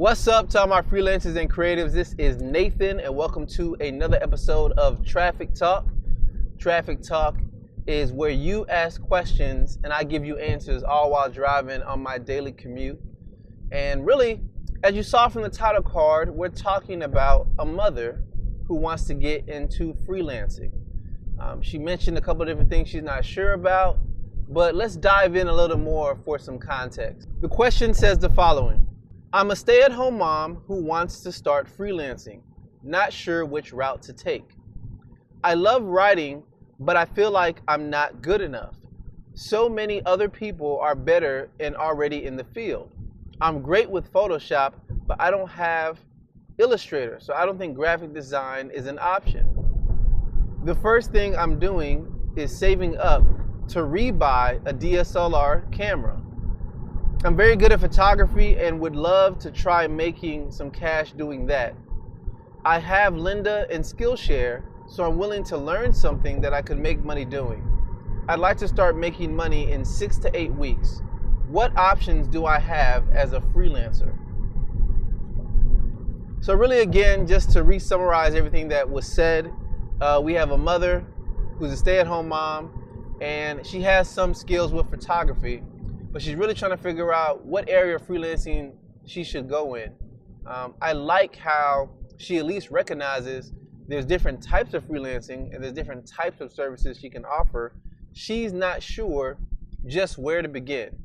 What's up to all my freelancers and creatives? This is Nathan and welcome to another episode of Traffic Talk. Traffic Talk is where you ask questions and I give you answers, all while driving on my daily commute. And really, as you saw from the title card, we're talking about a mother who wants to get into freelancing. She mentioned a couple of different things she's not sure about, but let's dive in a little more for some context. The question says the following: I'm a stay-at-home mom who wants to start freelancing, not sure which route to take. I love writing, but I feel like I'm not good enough. So many other people are better and already in the field. I'm great with Photoshop, but I don't have Illustrator, so I don't think graphic design is an option. The first thing I'm doing is saving up to rebuy a DSLR camera. I'm very good at photography and would love to try making some cash doing that. I have Lynda and Skillshare, so I'm willing to learn something that I could make money doing. I'd like to start making money in 6 to 8 weeks. What options do I have as a freelancer? So really, again, just to re-summarize everything that was said, we have a mother who's a stay-at-home mom, and she has some skills with photography, but she's really trying to figure out what area of freelancing she should go in. I like how she at least recognizes there's different types of freelancing and there's different types of services she can offer. She's not sure just where to begin.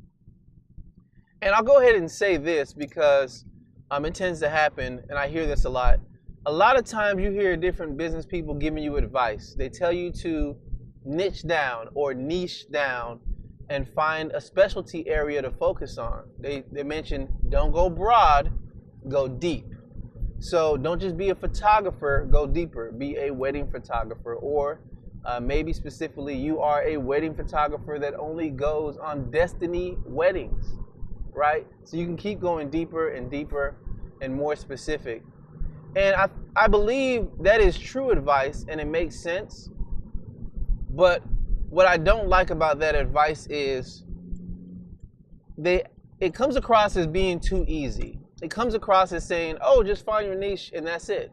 And I'll go ahead and say this because it tends to happen, and I hear this a lot. A lot of times you hear different business people giving you advice. They tell you to niche down or niche down and find a specialty area to focus on. They mention don't go broad, go deep. So don't just be a photographer, go deeper. Be a wedding photographer, or maybe specifically you are a wedding photographer that only goes on destiny weddings, right? So you can keep going deeper and deeper and more specific. And I believe that is true advice and it makes sense. But what I don't like about that advice is it comes across as being too easy. It comes across as saying, oh, just find your niche and that's it.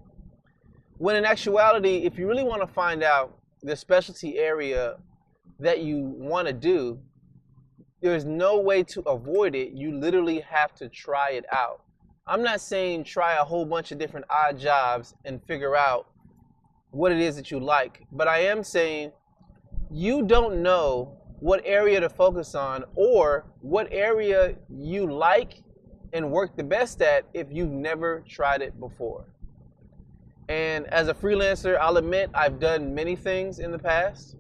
When in actuality, if you really want to find out the specialty area that you want to do, there's no way to avoid it. You literally have to try it out. I'm not saying try a whole bunch of different odd jobs and figure out what it is that you like, but I am saying you don't know what area to focus on or what area you like and work the best at if you've never tried it before. And as a freelancer, I'll admit I've done many things in the past,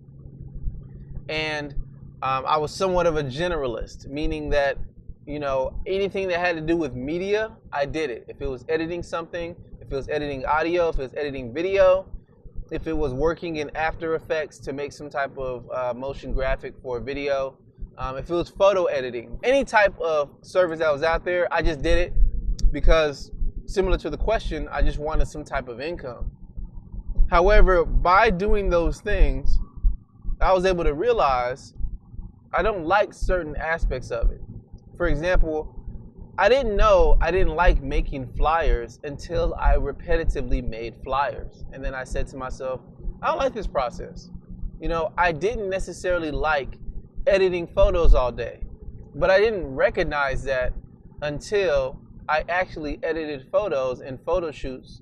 and I was somewhat of a generalist, meaning that anything that had to do with media, I did it. If it was editing something, if it was editing audio, if it was editing video, if it was working in After Effects to make some type of motion graphic for a video, if it was photo editing, any type of service that was out there, I just did it because, similar to the question, I just wanted some type of income. However, by doing those things, I was able to realize I don't like certain aspects of it. For example, I didn't know I didn't like making flyers until I repetitively made flyers. And then I said to myself, I don't like this process. I didn't necessarily like editing photos all day, but I didn't recognize that until I actually edited photos and photo shoots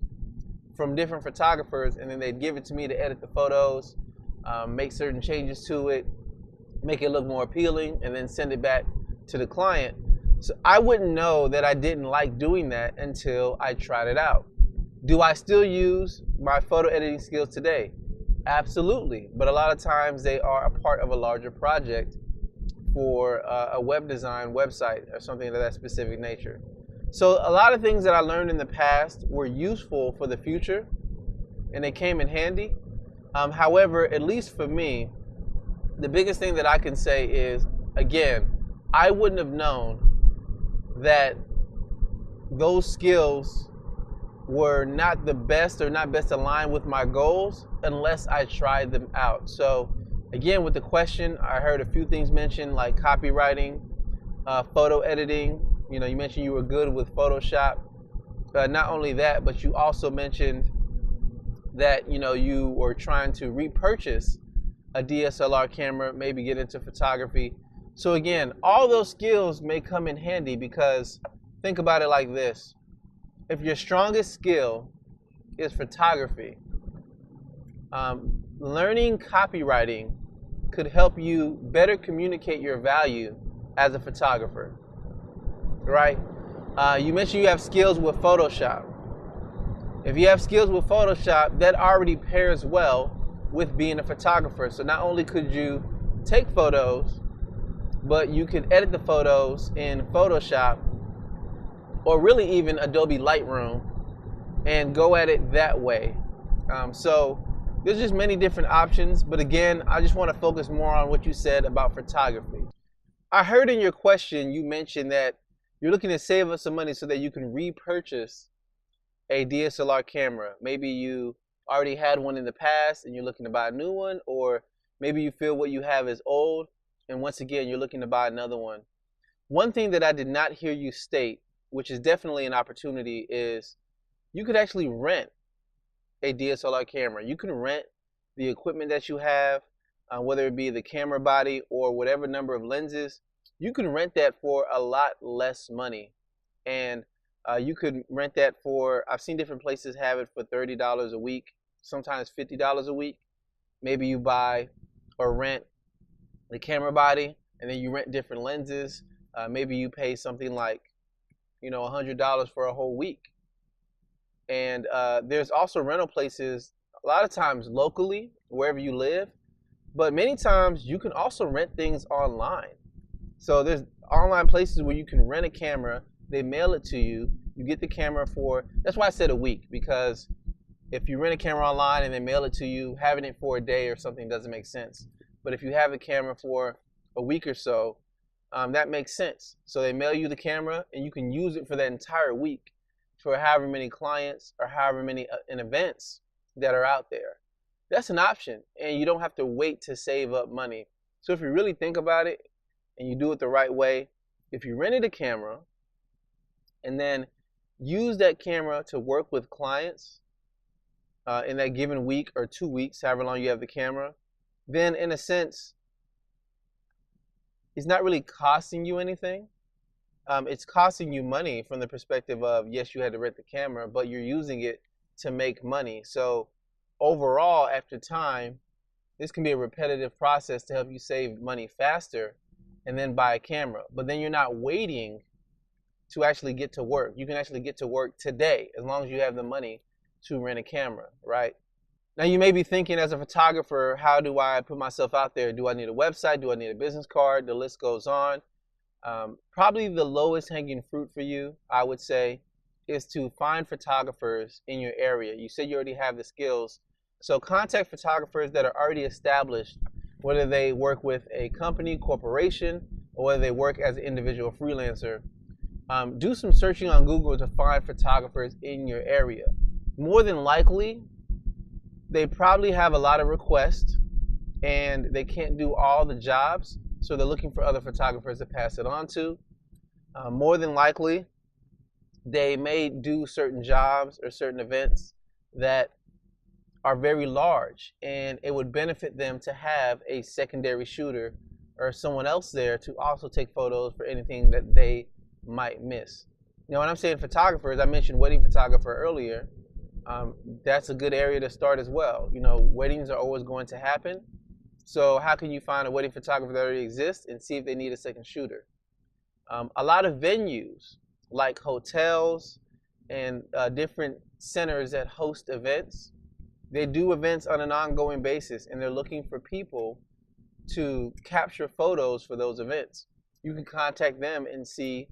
from different photographers, and then they'd give it to me to edit the photos, make certain changes to it, make it look more appealing, and then send it back to the client. So I wouldn't know that I didn't like doing that until I tried it out. Do I still use my photo editing skills today? Absolutely, but a lot of times they are a part of a larger project for a web design website or something of that specific nature. So a lot of things that I learned in the past were useful for the future and they came in handy. However, at least for me, the biggest thing that I can say is, again, I wouldn't have known that those skills were not the best or not best aligned with my goals unless I tried them out. So again, with the question, I heard a few things mentioned like copywriting, photo editing. You mentioned you were good with Photoshop. not only that, but you also mentioned that you were trying to repurchase a DSLR camera, maybe get into photography. So again, all those skills may come in handy, because think about it like this. If your strongest skill is photography, learning copywriting could help you better communicate your value as a photographer, right? You mentioned you have skills with Photoshop. If you have skills with Photoshop, that already pairs well with being a photographer. So not only could you take photos, but you could edit the photos in Photoshop, or really even Adobe Lightroom, and go at it that way. So there's just many different options, but again, I just want to focus more on what you said about photography. I heard in your question you mentioned that you're looking to save up some money so that you can repurchase a DSLR camera. Maybe you already had one in the past and you're looking to buy a new one, or maybe you feel what you have is old and once again you're looking to buy another one. One thing that I did not hear you state, which is definitely an opportunity, is you could actually rent a DSLR camera. You can rent the equipment that you have, whether it be the camera body or whatever number of lenses. You can rent that for a lot less money. And you could rent that for, I've seen different places have it for $30 a week, sometimes $50 a week. Maybe you buy or rent the camera body and then you rent different lenses. Maybe you pay something like $100 for a whole week. And there's also rental places, a lot of times locally, wherever you live, but many times you can also rent things online. So there's online places where you can rent a camera, they mail it to you, you get the camera for, that's why I said a week, because if you rent a camera online and they mail it to you, having it for a day or something doesn't make sense. But if you have a camera for a week or so, that makes sense. So they mail you the camera and you can use it for that entire week for however many clients or however many events that are out there. That's an option, and you don't have to wait to save up money. So if you really think about it and you do it the right way, if you rented a camera and then use that camera to work with clients in that given week or 2 weeks, however long you have the camera, then in a sense, it's not really costing you anything. It's costing you money from the perspective of, yes, you had to rent the camera, but you're using it to make money. So overall, after time, this can be a repetitive process to help you save money faster and then buy a camera. But then you're not waiting to actually get to work. You can actually get to work today as long as you have the money to rent a camera, right? Now you may be thinking, as a photographer, how do I put myself out there? Do I need a website? Do I need a business card? The list goes on. Probably the lowest hanging fruit for you, I would say, is to find photographers in your area. You said you already have the skills. So contact photographers that are already established, whether they work with a company, corporation, or whether they work as an individual freelancer. Do some searching on Google to find photographers in your area. More than likely, they probably have a lot of requests and they can't do all the jobs. So they're looking for other photographers to pass it on to. More than likely, they may do certain jobs or certain events that are very large, and it would benefit them to have a secondary shooter or someone else there to also take photos for anything that they might miss. Now, when I'm saying photographers, I mentioned wedding photographer earlier. That's a good area to start as well. Weddings are always going to happen. So how can you find a wedding photographer that already exists and see if they need a second shooter? A lot of venues like hotels and different centers that host events, they do events on an ongoing basis, and they're looking for people to capture photos for those events. You can contact them and see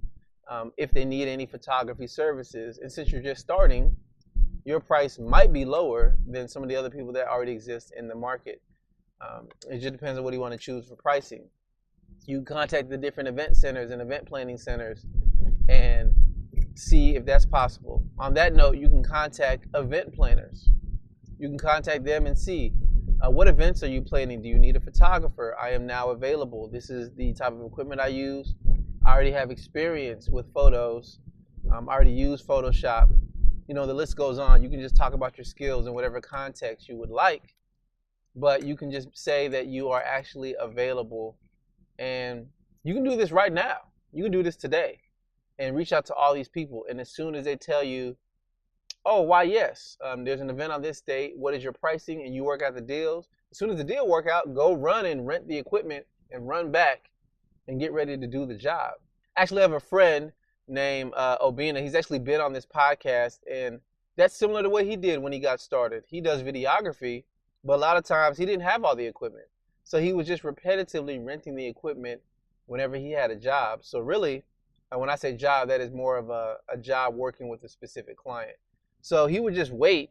if they need any photography services. And since you're just starting, your price might be lower than some of the other people that already exist in the market. It just depends on what you want to choose for pricing. You contact the different event centers and event planning centers and see if that's possible. On that note, you can contact event planners. You can contact them and see what events are you planning? Do you need a photographer? I am now available. This is the type of equipment I use. I already have experience with photos. I already use Photoshop. the list goes on. You can just talk about your skills in whatever context you would like, but you can just say that you are actually available, and you can do this right now. You can do this today and reach out to all these people. And as soon as they tell you, oh, why, yes, there's an event on this date, what is your pricing, and you work out the deals, as soon as the deal work out, go run and rent the equipment and run back and get ready to do the job. Actually, I have a friend named Obina. He's actually been on this podcast, and that's similar to what he did when he got started. He does videography, but a lot of times he didn't have all the equipment. So he was just repetitively renting the equipment whenever he had a job. So really, when I say job, that is more of a job working with a specific client. So he would just wait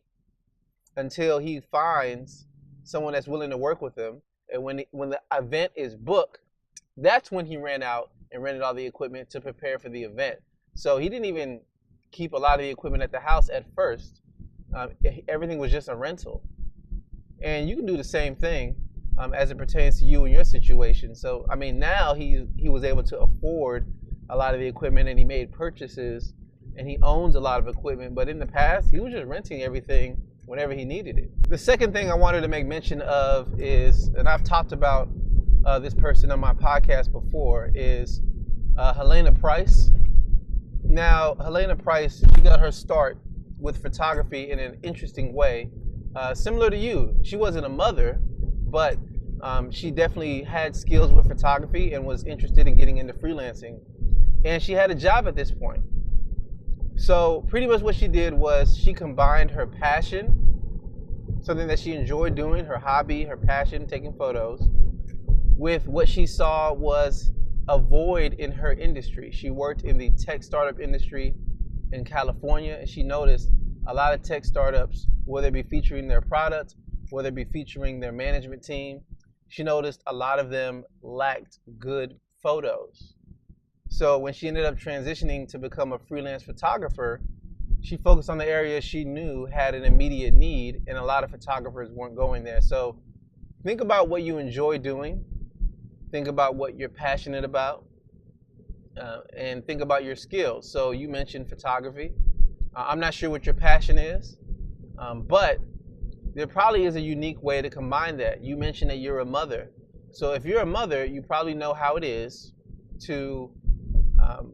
until he finds someone that's willing to work with him. And when the event is booked, that's when he ran out and rented all the equipment to prepare for the event. So he didn't even keep a lot of the equipment at the house at first. Everything was just a rental. And you can do the same thing as it pertains to you and your situation. So, I mean, now he was able to afford a lot of the equipment, and he made purchases, and he owns a lot of equipment. But in the past, he was just renting everything whenever he needed it. The second thing I wanted to make mention of is, and I've talked about this person on my podcast before, is Helena Price. Now, Helena Price, she got her start with photography in an interesting way. Similar to you, she wasn't a mother, but she definitely had skills with photography and was interested in getting into freelancing. And she had a job at this point. So pretty much what she did was she combined her passion, something that she enjoyed doing, her hobby, her passion, taking photos, with what she saw was a void in her industry. She worked in the tech startup industry in California, and she noticed a lot of tech startups, whether it be featuring their product, whether it be featuring their management team, she noticed a lot of them lacked good photos. So when she ended up transitioning to become a freelance photographer, she focused on the areas she knew had an immediate need, and a lot of photographers weren't going there. So think about what you enjoy doing, think about what you're passionate about, and think about your skills. So you mentioned photography. I'm not sure what your passion is, but there probably is a unique way to combine that. You mentioned that you're a mother. So if you're a mother, you probably know how it is to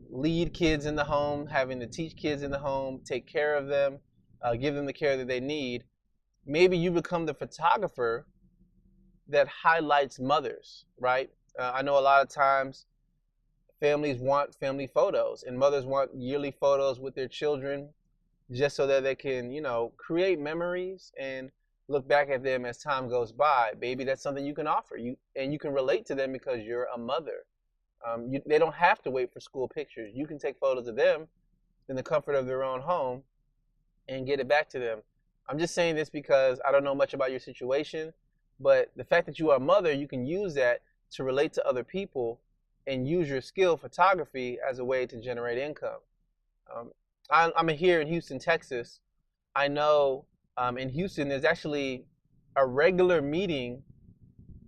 lead kids in the home, having to teach kids in the home, take care of them, give them the care that they need. Maybe you become the photographer that highlights mothers, right? I know a lot of times families want family photos, and mothers want yearly photos with their children just so that they can, create memories and look back at them as time goes by. Maybe that's something you can offer, and you can relate to them because you're a mother. They don't have to wait for school pictures. You can take photos of them in the comfort of their own home and get it back to them. I'm just saying this because I don't know much about your situation, but the fact that you are a mother, you can use that to relate to other people and use your skill, photography, as a way to generate income. I'm here in Houston, Texas. I know in Houston there's actually a regular meeting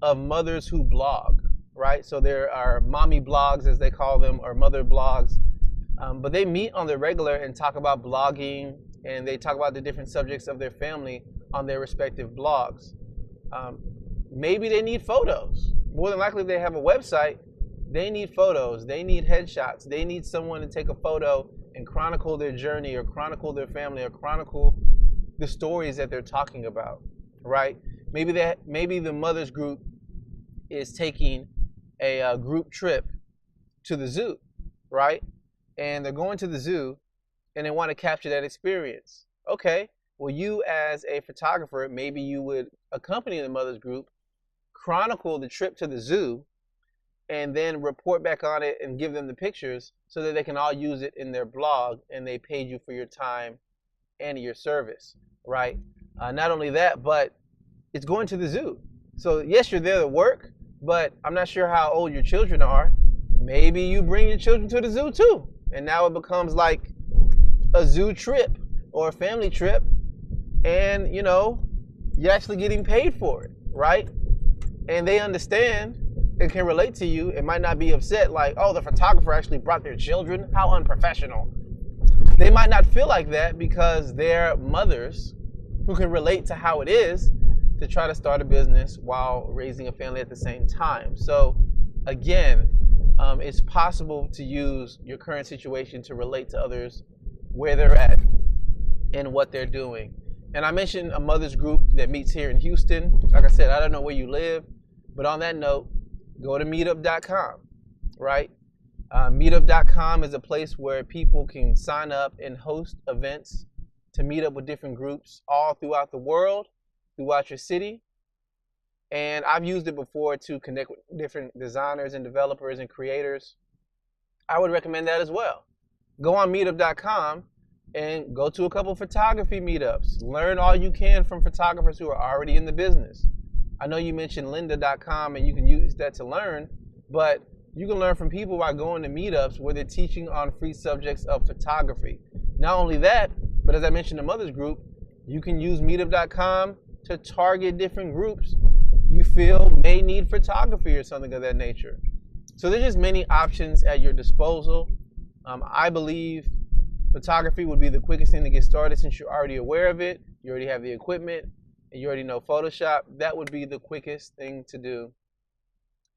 of mothers who blog, right? So there are mommy blogs, as they call them, or mother blogs. But they meet on the regular and talk about blogging, and they talk about the different subjects of their family on their respective blogs. Maybe they need photos. More than likely, if they have a website, they need photos, they need headshots, they need someone to take a photo and chronicle their journey, or chronicle their family, or chronicle the stories that they're talking about, right? Maybe the mothers group is taking a group trip to the zoo, right? And they're going to the zoo and they want to capture that experience. Okay, well, you as a photographer, maybe you would accompany the mothers group, chronicle the trip to the zoo, and then report back on it and give them the pictures so that they can all use it in their blog, and they paid you for your time and your service, right? Not only that, but it's going to the zoo. So yes, you're there to work, but I'm not sure how old your children are. Maybe you bring your children to the zoo too, and now it becomes like a zoo trip or a family trip, and you're actually getting paid for it, right? And they understand and can relate to you. It might not be upset like, oh, the photographer actually brought their children. How unprofessional. They might not feel like that because they're mothers who can relate to how it is to try to start a business while raising a family at the same time. So again, it's possible to use your current situation to relate to others where they're at and what they're doing. And I mentioned a mother's group that meets here in Houston. Like I said, I don't know where you live, but on that note, go to meetup.com, right? Meetup.com is a place where people can sign up and host events to meet up with different groups all throughout the world, throughout your city. And I've used it before to connect with different designers and developers and creators. I would recommend that as well. Go on meetup.com and go to a couple photography meetups. Learn all you can from photographers who are already in the business. I know you mentioned lynda.com and you can use that to learn, but you can learn from people by going to meetups where they're teaching on free subjects of photography. Not only that, but as I mentioned in the Mothers Group, you can use meetup.com to target different groups you feel may need photography or something of that nature. So there's just many options at your disposal. I believe photography would be the quickest thing to get started since you're already aware of it, you already have the equipment, and you already know Photoshop. That would be the quickest thing to do.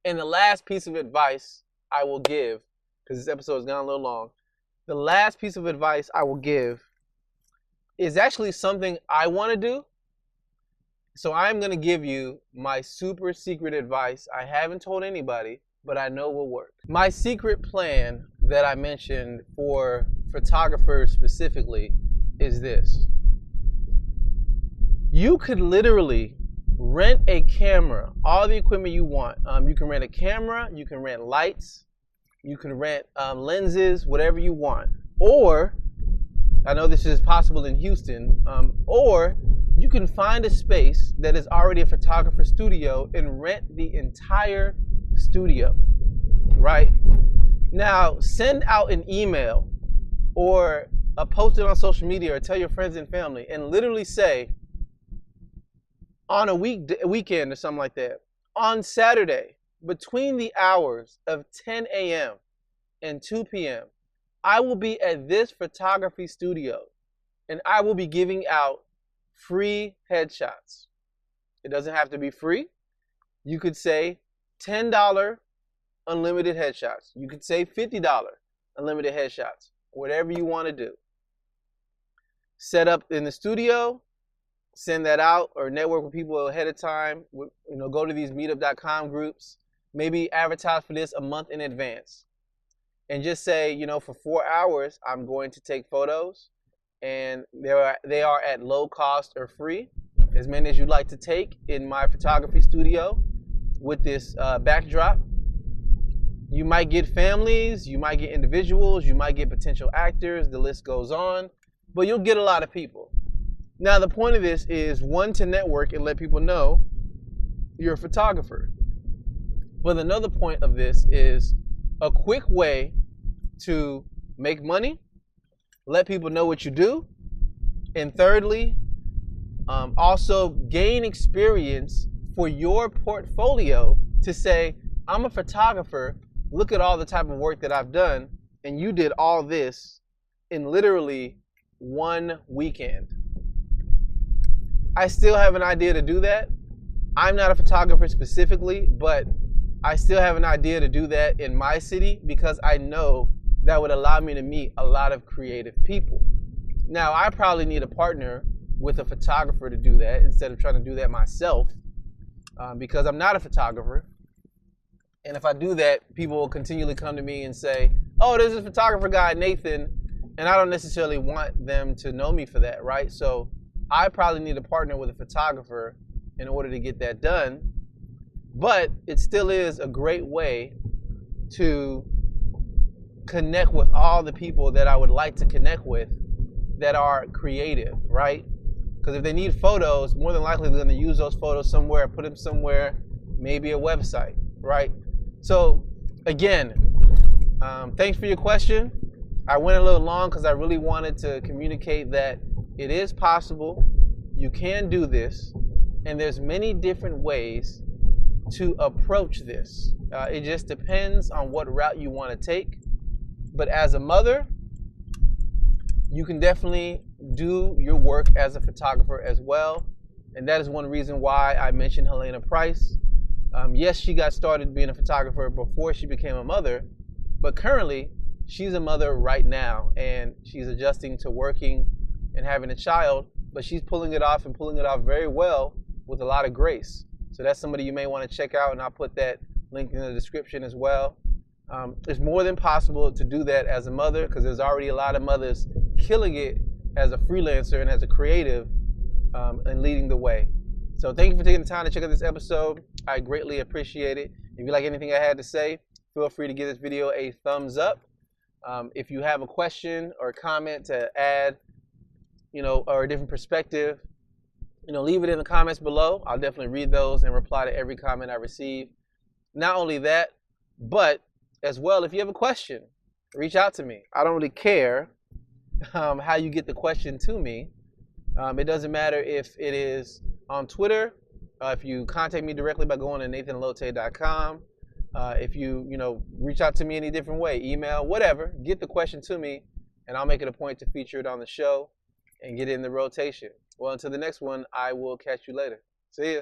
And the last piece of advice I will give, because this episode has gone a little long, the last piece of advice I will give is actually something I want to do. So I'm going to give you my super secret advice. I haven't told anybody, but I know will work. My secret plan that I mentioned for photographers specifically is this. You could literally rent a camera, all the equipment you want. You can rent a camera, you can rent lights, you can rent lenses, whatever you want. Or, I know this is possible in Houston, or you can find a space that is already a photographer studio and rent the entire studio, right? Now, send out an email or post it on social media or tell your friends and family and literally say, on a weekend or something like that, on Saturday, between the hours of 10 a.m. and 2 p.m., I will be at this photography studio and I will be giving out free headshots. It doesn't have to be free. You could say $10 unlimited headshots. You could say $50 unlimited headshots. Whatever you want to do. Set up in the studio, send that out, or network with people ahead of time. Go to these meetup.com groups. Maybe advertise for this a month in advance. And just say, for 4 hours, I'm going to take photos. And they are at low cost or free. As many as you'd like to take in my photography studio with this backdrop. You might get families, you might get individuals, you might get potential actors, the list goes on, but you'll get a lot of people. Now, the point of this is, one, to network and let people know you're a photographer. But another point of this is a quick way to make money, let people know what you do, and thirdly, also gain experience for your portfolio to say, I'm a photographer. Look at all the type of work that I've done, and you did all this in literally one weekend. I still have an idea to do that. I'm not a photographer specifically, but I still have an idea to do that in my city because I know that would allow me to meet a lot of creative people. Now, I probably need a partner with a photographer to do that instead of trying to do that myself because I'm not a photographer. And if I do that, people will continually come to me and say, oh, there's a photographer guy, Nathan, and I don't necessarily want them to know me for that, right? So I probably need to partner with a photographer in order to get that done. But it still is a great way to connect with all the people that I would like to connect with that are creative, right? Because if they need photos, more than likely they're going to use those photos somewhere, put them somewhere, maybe a website, right? So again, thanks for your question. I went a little long because I really wanted to communicate that it is possible, you can do this, and there's many different ways to approach this. It just depends on what route you want to take. But as a mother, you can definitely do your work as a photographer as well. And that is one reason why I mentioned Helena Price. Yes, she got started being a photographer before she became a mother, but currently she's a mother right now, and she's adjusting to working and having a child, but she's pulling it off and pulling it off very well with a lot of grace. So that's somebody you may want to check out, and I'll put that link in the description as well. It's more than possible to do that as a mother, because there's already a lot of mothers killing it as a freelancer and as a creative, and leading the way. So thank you for taking the time to check out this episode. I greatly appreciate it. If you like anything I had to say, feel free to give this video a thumbs up. If you have a question or a comment to add, or a different perspective, leave it in the comments below. I'll definitely read those and reply to every comment I receive. Not only that, but as well, if you have a question, reach out to me. I don't really care how you get the question to me. It doesn't matter if it is on Twitter, if you contact me directly by going to nathanallotey.com, if you reach out to me any different way, email, whatever, get the question to me, and I'll make it a point to feature it on the show and get it in the rotation. Well, until the next one, I will catch you later. See ya.